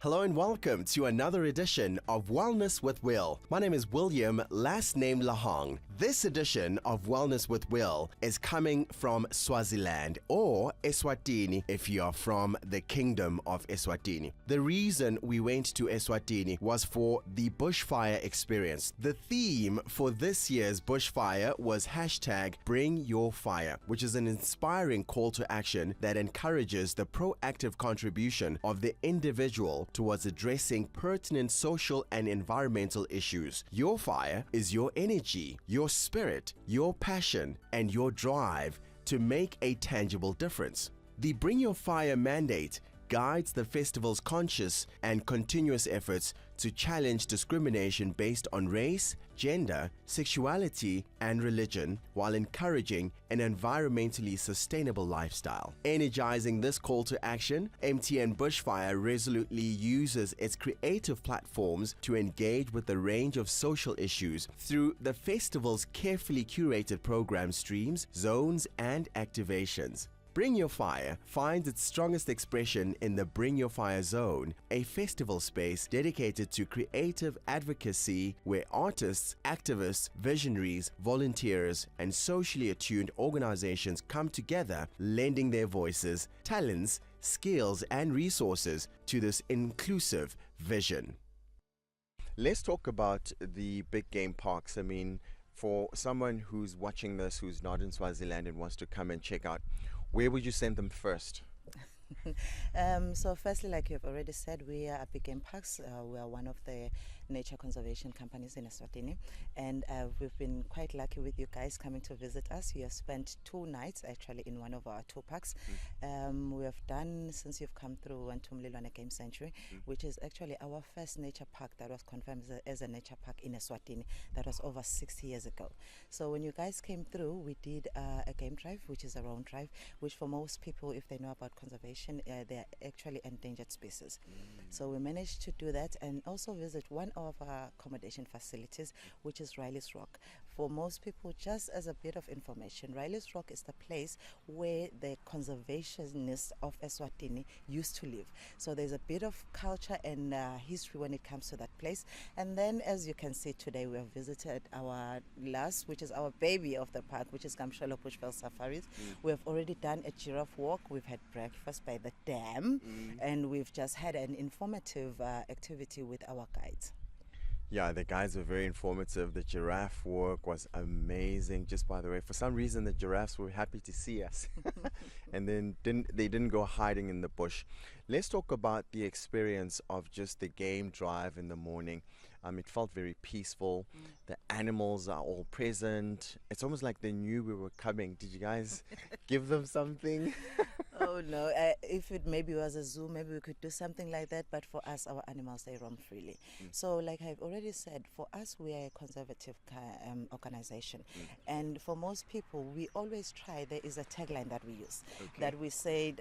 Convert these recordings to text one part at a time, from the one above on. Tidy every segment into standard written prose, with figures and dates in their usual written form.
Hello and welcome to another edition of Wellness with Will. My name is William, last name Lahong. This edition of Wellness with Will is coming from Swaziland, or Eswatini if you are from the Kingdom of Eswatini. The reason we went to Eswatini was for the bushfire experience. The theme for this year's bushfire was #BringYourFire, which is an inspiring call to action that encourages the proactive contribution of the individual towards addressing pertinent social and environmental issues. Your fire is your energy, your spirit, your passion, and your drive to make a tangible difference. The Bring Your Fire mandate guides the festival's conscious and continuous efforts to challenge discrimination based on race, gender, sexuality, and religion, while encouraging an environmentally sustainable lifestyle. Energizing this call to action, MTN Bushfire resolutely uses its creative platforms to engage with a range of social issues through the festival's carefully curated program streams, zones, and activations. Bring Your Fire finds its strongest expression in the Bring Your Fire Zone, a festival space dedicated to creative advocacy where artists, activists, visionaries, volunteers, and socially attuned organizations come together, lending their voices, talents, skills, and resources to this inclusive vision. Let's talk about the big game parks. I mean, for someone who's watching this who's not in Swaziland and wants to come and check out, where would you send them first? So firstly, like you've already said, we are at Big Game Parks. We are one of the nature conservation companies in Eswatini, and we've been quite lucky with you guys coming to visit us. We have spent 2 nights actually in one of our 2 parks. We have done, since you've come through, Ntumlilwane Game Sanctuary, which is actually our first nature park that was confirmed as a nature park in Eswatini. That was over 60 years ago. So when you guys came through, we did a game drive, which is a round drive, which for most people, if they know about conservation, they are actually endangered species. So we managed to do that and also visit one of our accommodation facilities, which is Riley's Rock. For most people, just as a bit of information, Riley's Rock is the place where the conservationists of Eswatini used to live. So there's a bit of culture and history when it comes to that place. And then, as you can see today, we have visited our last, which is our baby of the park, which is Kamsholo Bushveld Safaris. We have already done a giraffe walk. We've had breakfast by the dam, and we've just had an informative activity with our guides. Yeah, the guides were very informative. The giraffe walk was amazing. Just by the way, for some reason the giraffes were happy to see us and then they didn't go hiding in the bush. Let's talk about the experience of just the game drive in the morning. It felt very peaceful. The animals are all present. It's almost like they knew we were coming. Did you guys give them something? Oh no, if it maybe was a zoo, maybe we could do something like that, but for us, our animals, they roam freely. So like I've already said, for us, we are a conservative organization, and for most people, we always try, there is a tagline that we use, that we said,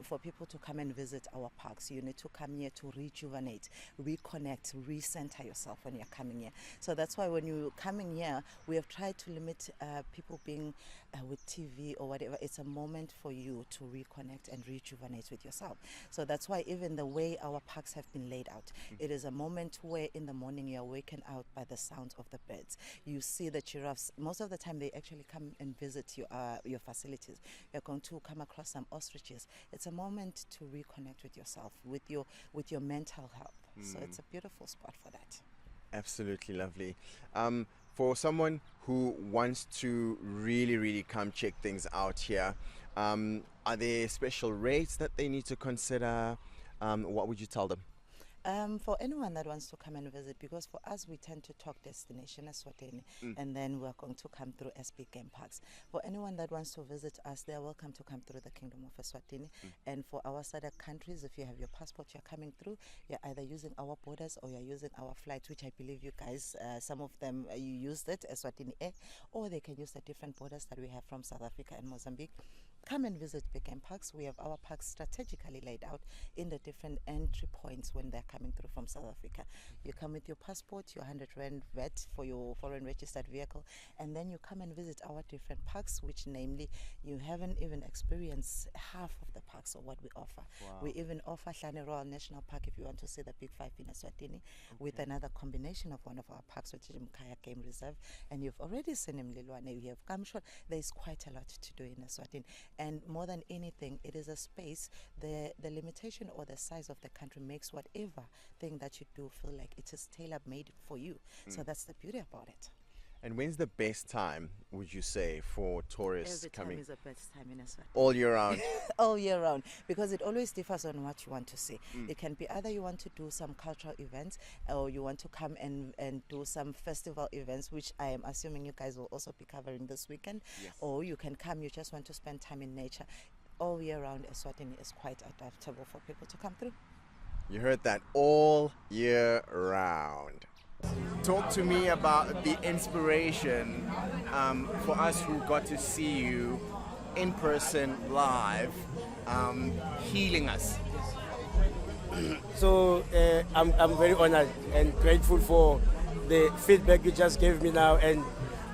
for people to come and visit our parks, you need to come here to rejuvenate, reconnect, recenter yourself when you're coming here. So that's why when you're coming here, we have tried to limit people being with TV or whatever. It's a moment for you to reconnect and rejuvenate with yourself. So that's why even the way our parks have been laid out, it is a moment where in the morning you're waken out by the sound of the birds. You see the giraffes. Most of the time they actually come and visit your facilities. You're going to come across some ostriches. It's a moment to reconnect with yourself, with your mental health. So it's a beautiful spot for that. Absolutely lovely. For someone who wants to really come check things out here, are there special rates that they need to consider? What would you tell them? For anyone that wants to come and visit, because for us we tend to talk destination Eswatini, and then we're going to come through as Big Game Parks. For anyone that wants to visit us, they're welcome to come through the Kingdom of Eswatini. And for our SADC countries, if you have your passport, you're coming through, you're either using our borders or you're using our flights, which I believe you guys, some of them, you used it, Eswatini Air, or they can use the different borders that we have from South Africa and Mozambique. Come and visit Big Game Parks. We have our parks strategically laid out in the different entry points when they're coming through from South Africa. You come with your passport, your 100 Rand VAT for your foreign registered vehicle, and then you come and visit our different parks, which namely you haven't even experienced half of the parks of what we offer. Wow. We even offer Hlane Royal National Park if you want to see the Big Five in Eswatini, with another combination of one of our parks, which is Mkaya Game Reserve. And you've already seen him, Lilwane. We have come short. There's quite a lot to do in Eswatini. And more than anything, it is a space, the limitation or the size of the country makes whatever thing that you do feel like it is tailor-made for you. So that's the beauty about it. And when's the best time, would you say, for tourists Every coming? time is the best time in Eswatini. All year round? All year round, because it always differs on what you want to see. It can be either you want to do some cultural events, or you want to come and do some festival events, which I am assuming you guys will also be covering this weekend. Yes. Or you can come, you just want to spend time in nature. All year round, Eswatini is quite adaptable for people to come through. You heard that, all year round. Talk to me about the inspiration for us who got to see you in person live, healing us. So I'm very honored and grateful for the feedback you just gave me now, and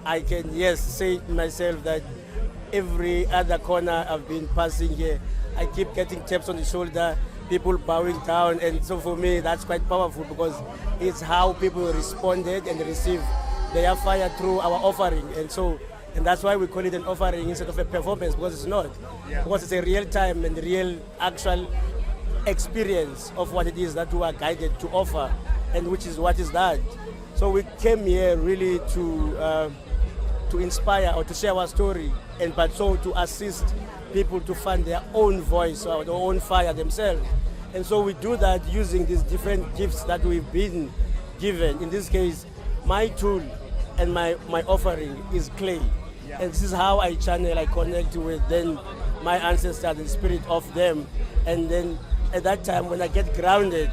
I can say to myself that every other corner I've been passing here, I keep getting taps on the shoulder, people bowing down, and so for me that's quite powerful, because it's how people responded and received their fire through our offering. And that's why we call it an offering instead of a performance, because it's not. Because it's a real time and real actual experience of what it is that we are guided to offer, and which is what is that. So we came here really to inspire or to share our story, but so to assist people to find their own voice or their own fire themselves. And so we do that using these different gifts that we've been given. In this case, my tool and my offering is clay. And this is how I channel, I connect with then my ancestors, the spirit of them. And then at that time, when I get grounded,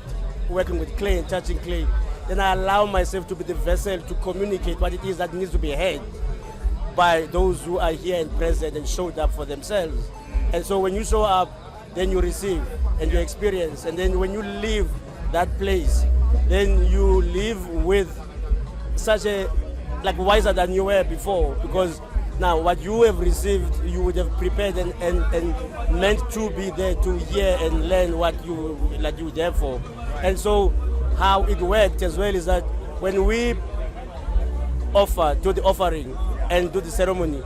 working with clay and touching clay, then I allow myself to be the vessel to communicate what it is that needs to be heard by those who are here and present and showed up for themselves. And so when you show up, then you receive and you experience. And then when you leave that place, then you leave with such a, like, wiser than you were before, because now what you have received, you would have prepared and meant to be there to hear and learn what you there for. And so how it worked as well is that when we offer, do the offering and do the ceremony,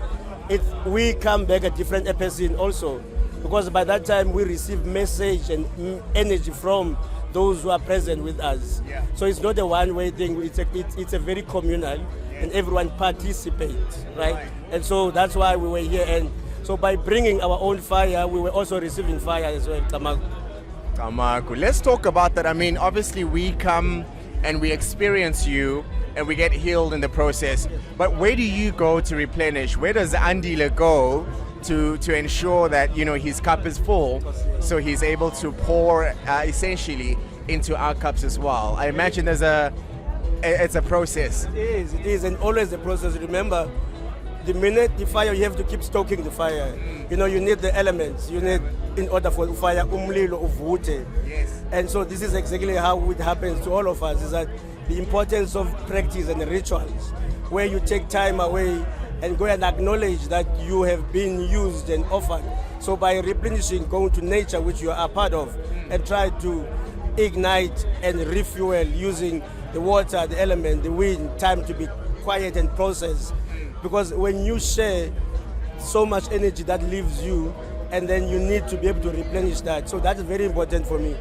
we come back a different person also, because by that time we receive message and energy from those who are present with us. So it's not a one-way thing, it's a very communal, and everyone participates, right? And so that's why we were here, and so by bringing our own fire, we were also receiving fire as well. Tamaku. Let's talk about that. I mean, obviously we come and we experience you and we get healed in the process, but where do you go to replenish? Where does Andile go to ensure that, you know, his cup is full, so he's able to pour essentially into our cups as well? I imagine it's a process. It is, and always a process. Remember, the minute the fire, you have to keep stoking the fire. You know, you need the elements. You need, in order for the fire, umlilo uvute. Yes. And so this is exactly how it happens to all of us, is that the importance of practice and rituals, where you take time away and go and acknowledge that you have been used and offered. So by replenishing, going to nature, which you are a part of, and try to ignite and refuel using the water, the element, the wind, time to be quiet and process. Because when you share so much energy that leaves you, and then you need to be able to replenish that. So that's very important for me.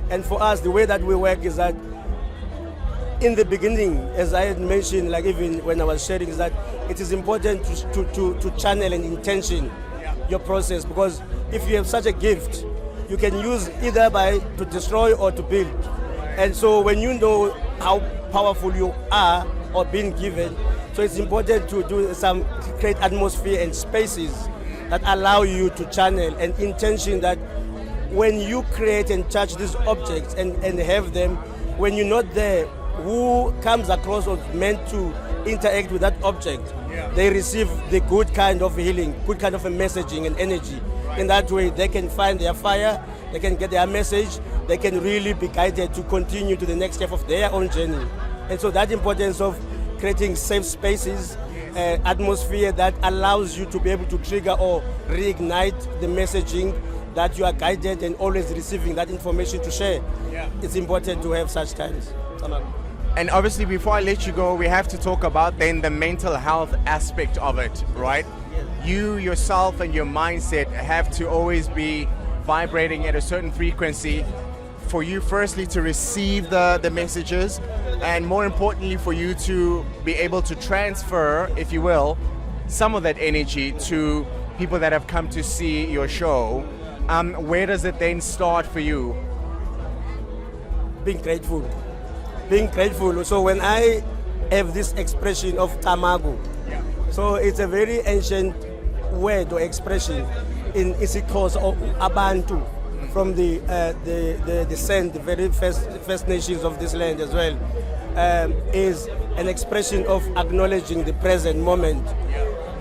And for us, the way that we work is that in the beginning, as I had mentioned, like even when I was sharing, is that it is important to channel and intention your process, because if you have such a gift, you can use either to destroy or to build. And so when you know how powerful you are or being given, so it's important to do create atmosphere and spaces that allow you to channel and intention, that when you create and touch these objects and have them, when you're not there, who comes across or meant to interact with that object, they receive the good kind of healing, good kind of a messaging and energy. In that way, they can find their fire, they can get their message, they can really be guided to continue to the next step of their own journey. And so that importance of creating safe spaces, atmosphere that allows you to be able to trigger or reignite the messaging, that you are guided and always receiving that information to share. Yeah. It's important to have such times. And obviously, before I let you go, we have to talk about then the mental health aspect of it, right? You yourself and your mindset have to always be vibrating at a certain frequency for you, firstly, to receive the messages, and more importantly, for you to be able to transfer, if you will, some of that energy to people that have come to see your show. Where does it then start for you? Being grateful. Being grateful. So when I have this expression of tamago, so it's a very ancient word or expression in isiXhosa or abantu, from the descent, the very first nations of this land as well, is an expression of acknowledging the present moment,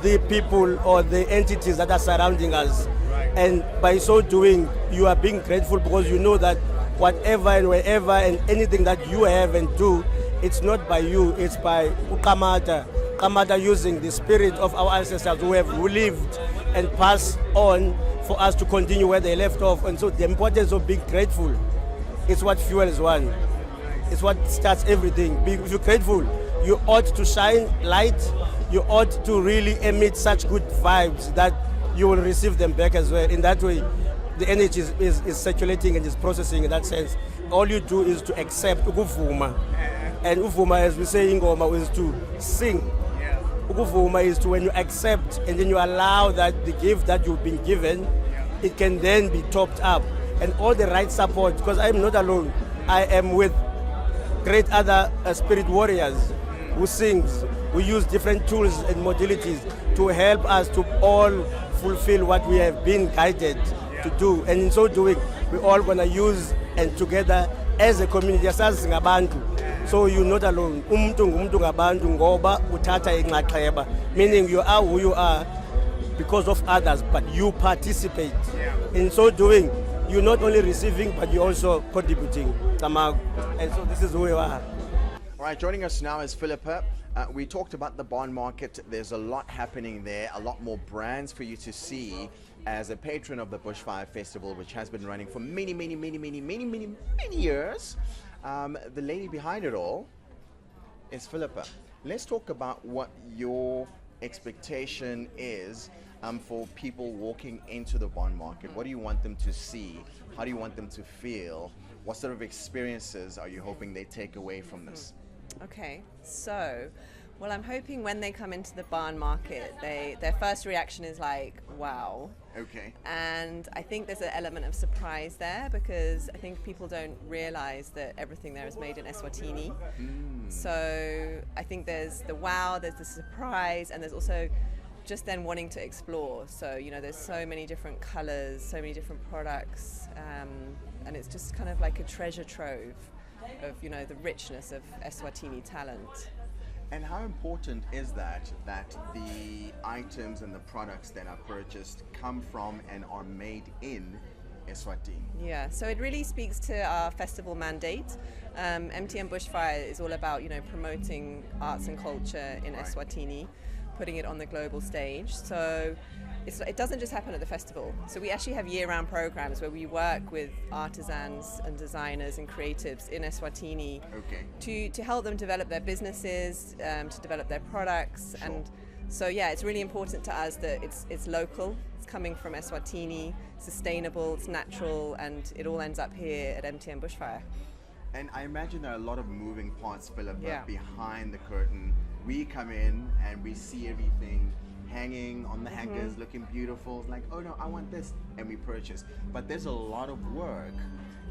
the people or the entities that are surrounding us. And by so doing, you are being grateful because you know that whatever and wherever and anything that you have and do, it's not by you, it's by Ukamata. Kamata, using the spirit of our ancestors who have lived and passed on for us to continue where they left off. And so the importance of being grateful is what fuels one. It's what starts everything. If you're grateful, you ought to shine light, you ought to really emit such good vibes that you will receive them back as well. In that way, the energy is circulating and is processing in that sense. All you do is to accept ukuvuma. And uvuma, as we say in Ngoma, is to sing. Ukuvuma is to when you accept and then you allow that the gift that you've been given, it can then be topped up. And all the right support, because I'm not alone. I am with great other spirit warriors who sings, who use different tools and modalities to help us to all fulfill what we have been guided to do. And in so doing, we're all going to use and together as a community, asazi ngabantu. So you're not alone. Umuntu ngumuntu ngabantu ngoba uthatha inxaxheba, meaning you are who you are because of others, but you participate. In so doing, you're not only receiving, but you're also contributing. And so this is who you are. All right, joining us now is Philippa. We talked about the bond market. There's a lot happening there, a lot more brands for you to see as a patron of the Bushfire Festival, which has been running for many years. The lady behind it all is Philippa. Let's talk about what your expectation is for people walking into the bond market. What do you want them to see? How do you want them to feel? What sort of experiences are you hoping they take away from this? Okay, so, well, I'm hoping when they come into the barn market, their first reaction is like, wow. Okay. And I think there's an element of surprise there because I think people don't realize that everything there is made in Eswatini. So I think there's the wow, there's the surprise, and there's also just then wanting to explore. So, you know, there's so many different colors, so many different products, and it's just kind of like a treasure trove of, you know, the richness of Eswatini talent. And how important is that the items and the products that are purchased come from and are made in Eswatini? Yeah, so it really speaks to our festival mandate. MTN Bushfire is all about, you know, promoting arts and culture in Eswatini, putting it on the global stage. So it doesn't just happen at the festival. So we actually have year-round programs where we work with artisans and designers and creatives in Eswatini to help them develop their businesses, to develop their products. Sure. And so, yeah, it's really important to us that it's local, it's coming from Eswatini, sustainable, it's natural, and it all ends up here at MTN Bushfire. And I imagine there are a lot of moving parts, Philippa, Yeah. behind the curtain. We come in and we see everything hanging on the hangers, looking beautiful. It's like, oh no, I want this, and we purchase. But there's a lot of work.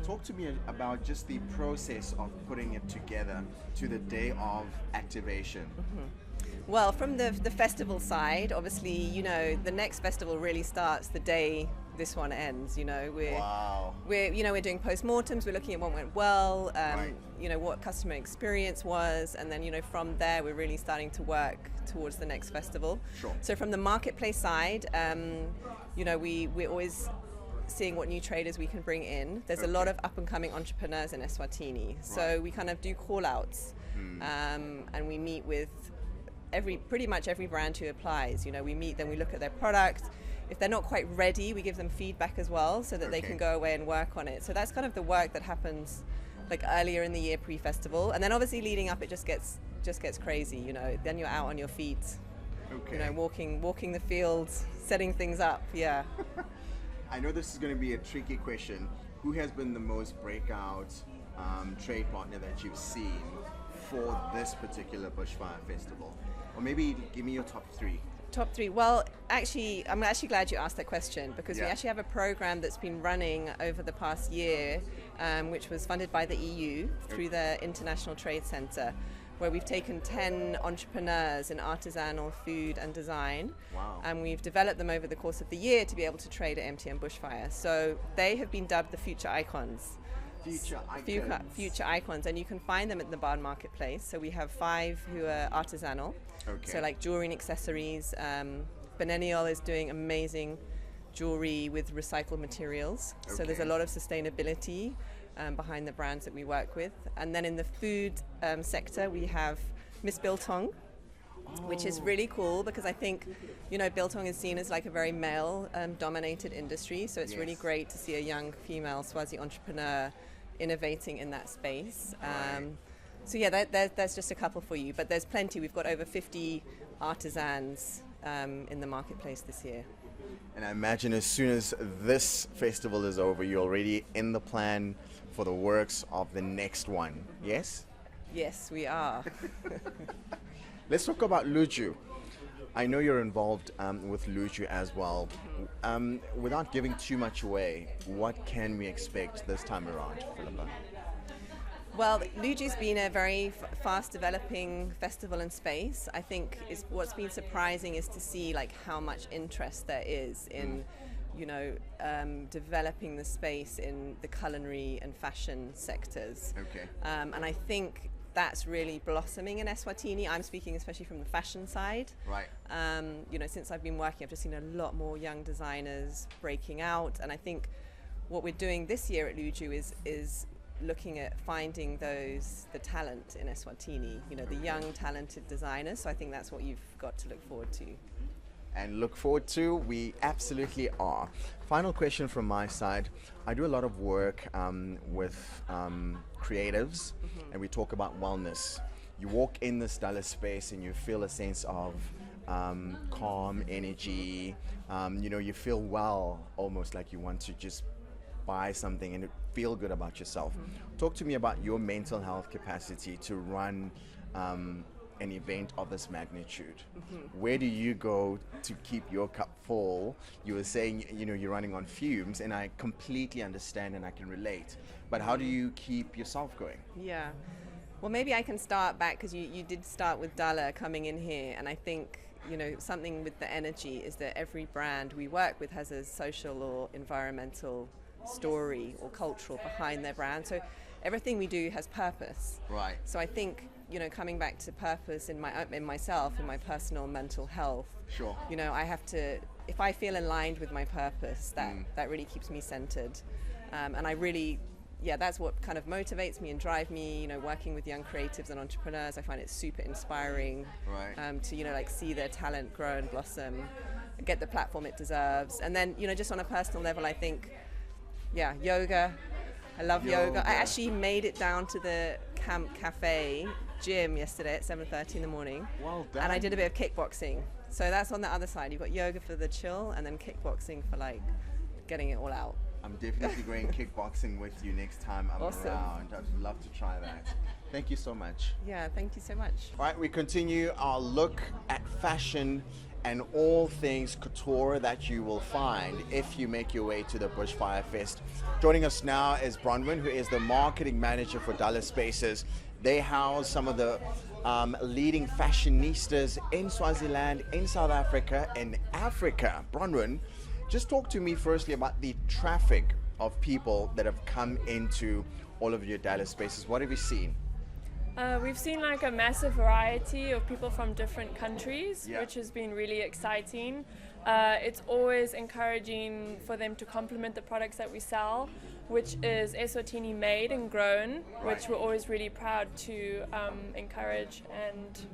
Talk to me about just the process of putting it together to the day of activation. Well, from the festival side, obviously, you know, the next festival really starts the day this one ends. You know, we're doing postmortems. We're looking at what went well, you know, what customer experience was, and then, you know, from there we're really starting to work towards the next festival. Sure. So from the marketplace side, you know, we're always seeing what new traders we can bring in. There's a lot of up and coming entrepreneurs in Eswatini. So we kind of do call outs and we meet with pretty much every brand who applies. You know, we meet them, we look at their product. If they're not quite ready, we give them feedback as well so that they can go away and work on it. So that's kind of the work that happens like earlier in the year pre-festival. And then obviously leading up, it just gets crazy, you know. Then you're out on your feet, you know, walking the fields, setting things up, yeah. I know this is going to be a tricky question. Who has been the most breakout trade partner that you've seen for this particular Bushfire Festival? Or maybe give me your top three. Top three. Well, actually, I'm actually glad you asked that question because we actually have a program that's been running over the past year, which was funded by the EU through the International Trade Centre, where we've taken 10 entrepreneurs in artisanal food and design, and we've developed them over the course of the year to be able to trade at MTN Bushfire. So they have been dubbed the future icons. Future icons, and you can find them at the Barn Marketplace. So we have 5 who are artisanal, so like jewelry and accessories. Benennial is doing amazing jewelry with recycled materials, so there's a lot of sustainability behind the brands that we work with. And then in the food sector, we have Miss Biltong, which is really cool because I think, you know, biltong is seen as like a very male dominated industry, so it's really great to see a young female Swazi entrepreneur innovating in that space. So yeah, there's just a couple for you, but there's plenty. We've got over 50 artisans in the marketplace this year. And I imagine as soon as this festival is over, you're already in the plan for the works of the next one, yes? Yes, we are. Let's talk about Luju. I know you're involved with Luju as well. Without giving too much away, what can we expect this time around, Philippa? Well, Luju's been a very fast developing festival in space. I think what's been surprising is to see like how much interest there is in, you know, developing the space in the culinary and fashion sectors. And I think that's really blossoming in Eswatini. I'm speaking especially from the fashion side. You know, since I've been working, I've just seen a lot more young designers breaking out, and I think what we're doing this year at Luju is looking at finding the talent in Eswatini, you know, the young talented designers. So I think that's what you've got to look forward to. And look forward to, we absolutely are. Final question from my side. I do a lot of work with creatives, and we talk about wellness. You walk in this Dallas space and you feel a sense of calm energy. You know, you feel well, almost like you want to just buy something and feel good about yourself. Talk to me about your mental health capacity to run an event of this magnitude. Where do you go to keep your cup full? You were saying, you know, you're running on fumes, and I completely understand and I can relate. But how do you keep yourself going? Yeah. Well, maybe I can start back because you did start with Dala coming in here, and I think, you know, something with the energy is that every brand we work with has a social or environmental story or cultural behind their brand. So everything we do has purpose. So I think, you know, coming back to purpose in myself, in my personal mental health. You know, I have to, if I feel aligned with my purpose, that really keeps me centered. And I really, that's what kind of motivates me and drive me, you know, working with young creatives and entrepreneurs. I find it super inspiring to, you know, like see their talent grow and blossom, and get the platform it deserves. And then, you know, just on a personal level, I think, yoga. I love yoga. I actually made it down to the Camp Cafe gym yesterday at 7:30 in the morning. Well done. And I did a bit of kickboxing. So that's on the other side. You've got yoga for the chill and then kickboxing for like getting it all out. I'm definitely going kickboxing with you next time I'm around. I'd love to try that. Thank you so much. Yeah, thank you so much. All right, we continue our look at fashion and all things couture that you will find if you make your way to the Bushfire Fest. Joining us now is Bronwyn, who is the marketing manager for Dallas Spaces. They house some of the leading fashionistas in Swaziland, in South Africa, in Africa. Bronwyn, just talk to me firstly about the traffic of people that have come into all of your Dallas Spaces. What have you seen? We've seen like a massive variety of people from different countries, Yeah. which has been really exciting. It's always encouraging for them to complement the products that we sell, which is Eswatini made and grown, which we're always really proud to encourage and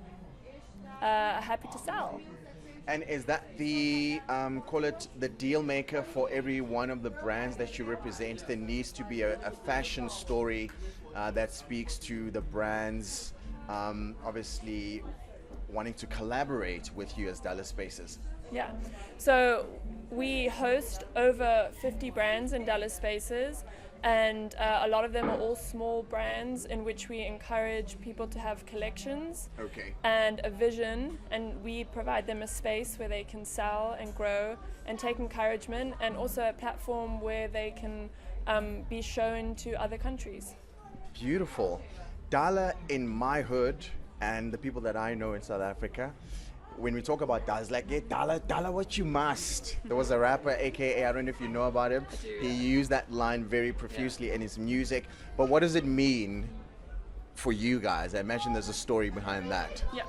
happy to sell. And is that the, call it the deal maker for every one of the brands that you represent? There needs to be a fashion story that speaks to the brands, obviously wanting to collaborate with you as Dallas Spaces. Yeah, so we host over 50 brands in Dallas Spaces, and a lot of them are all small brands in which we encourage people to have collections Okay. and a vision, and we provide them a space where they can sell and grow and take encouragement, and also a platform where they can be shown to other countries. Beautiful. Dala in my hood and the people that I know in South Africa, when we talk about Dala, it's like, yeah, Dala, what you must. There was a rapper, aka, I don't know if you know about him. He used that line very profusely in his music. But what does it mean for you guys? I imagine there's a story behind that. Yeah.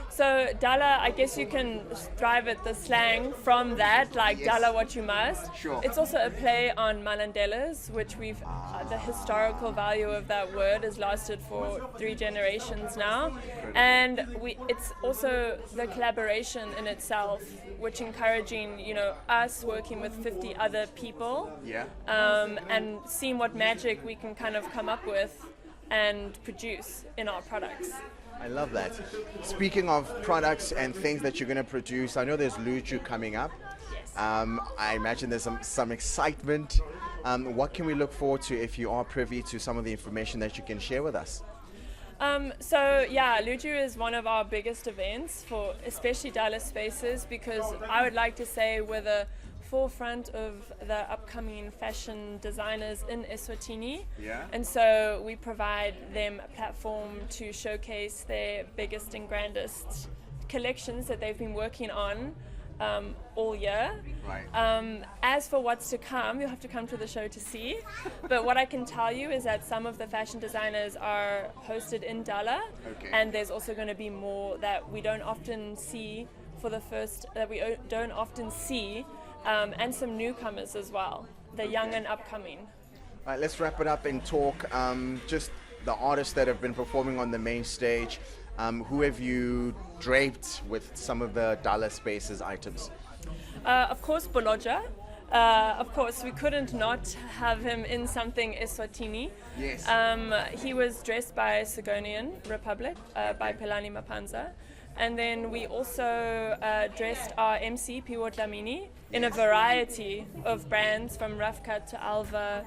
So Dala, I guess you can drive at the slang from that, like Yes. Dala what you must. Sure. It's also a play on Malandelas, which we've, the historical value of that word has lasted for 3 generations now. And it's also the collaboration in itself, which encouraging, us working with 50 other people. Yeah. And seeing what magic we can kind of come up with and produce in our products. I love that. Speaking of products and things that you're going to produce, I know there's Luju coming up. Yes. I imagine there's some excitement. What can we look forward to if you are privy to some of the information that you can share with us? Luju is one of our biggest events for especially Dallas Spaces, because I would like to say we're the forefront of the upcoming fashion designers in Eswatini. Yeah. And so we provide them a platform to showcase their biggest and grandest collections that they've been working on all year. Right. As for what's to come, you'll have to come to the show to see. But what I can tell you is that some of the fashion designers are hosted in Dala, Okay. and there's also going to be more that we don't often see and some newcomers as well, the young and upcoming. All right, let's wrap it up and talk just the artists that have been performing on the main stage. Who have you draped with some of the Dallas Spaces items? Of course, Boloja. Of course, we couldn't not have him in something Eswatini. Yes. He was dressed by Sigonian Republic by Pelani Mapanza. And then we also dressed our MC, Piwo Dlamini, in a variety of brands, from Rough Cut to Alva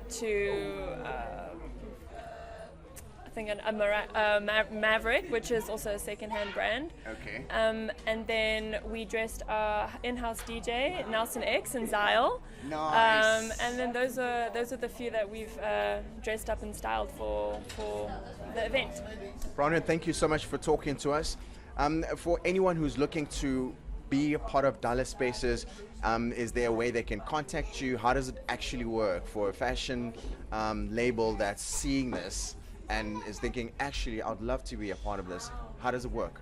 to I think a Maverick, which is also a second-hand brand. Okay. And then we dressed our in-house DJ, Nelson X and Zyle. Nice. And then those are the few that we've dressed up and styled for the event. Bronwyn, thank you so much for talking to us. For anyone who's looking to be a part of Dallas Spaces, is there a way they can contact you? How does it actually work for a fashion label that's seeing this and is thinking, actually, I'd love to be a part of this? How does it work?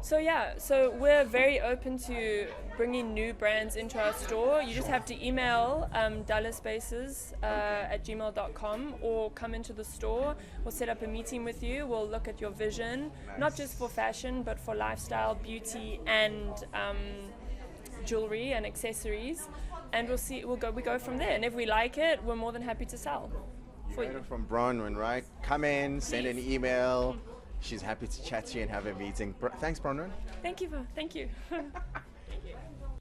So we're very open to bringing new brands into our store. You just have to email dallasspaces at gmail.com or come into the store. We'll set up a meeting with you. We'll look at your vision, not just for fashion, but for lifestyle, beauty, and jewelry and accessories. And we go from there. And if we like it, we're more than happy to sell. You heard it from Bronwyn, right? Come in, send an email. She's happy to chat to you and have a meeting. Thanks, Bronwyn. Thank you.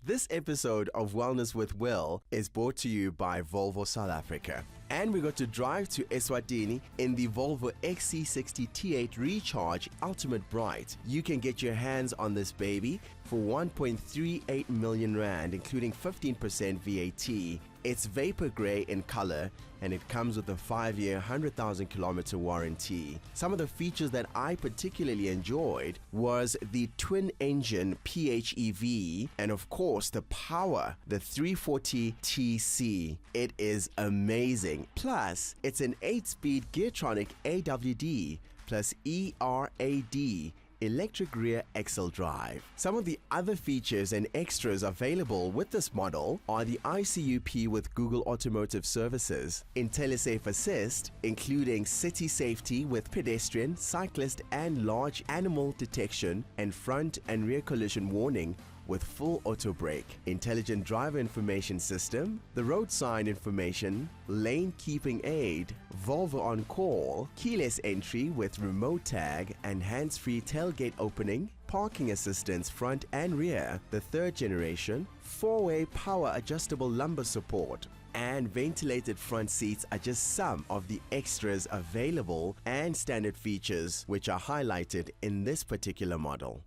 This episode of Wellness with Will is brought to you by Volvo South Africa. And we got to drive to Eswatini in the Volvo XC60 T8 Recharge Ultimate Bright. You can get your hands on this baby for 1.38 million rand, including 15% VAT. It's vapor gray in color, and it comes with a 5-year, 100,000 kilometer warranty. Some of the features that I particularly enjoyed was the twin engine PHEV, and of course the power, the 340 TC. It is amazing. steering. Plus, it's an 8-speed Geartronic AWD plus ERAD electric rear axle drive. Some of the other features and extras available with this model are the ICUP with Google Automotive Services, IntelliSafe Assist, including city safety with pedestrian, cyclist and large animal detection, and front and rear collision warning with full auto brake, intelligent driver information system, the road sign information, lane keeping aid, Volvo on call, keyless entry with remote tag and hands-free tailgate opening, parking assistance front and rear, the 3rd generation, 4-way power adjustable lumbar support, and ventilated front seats are just some of the extras available and standard features which are highlighted in this particular model.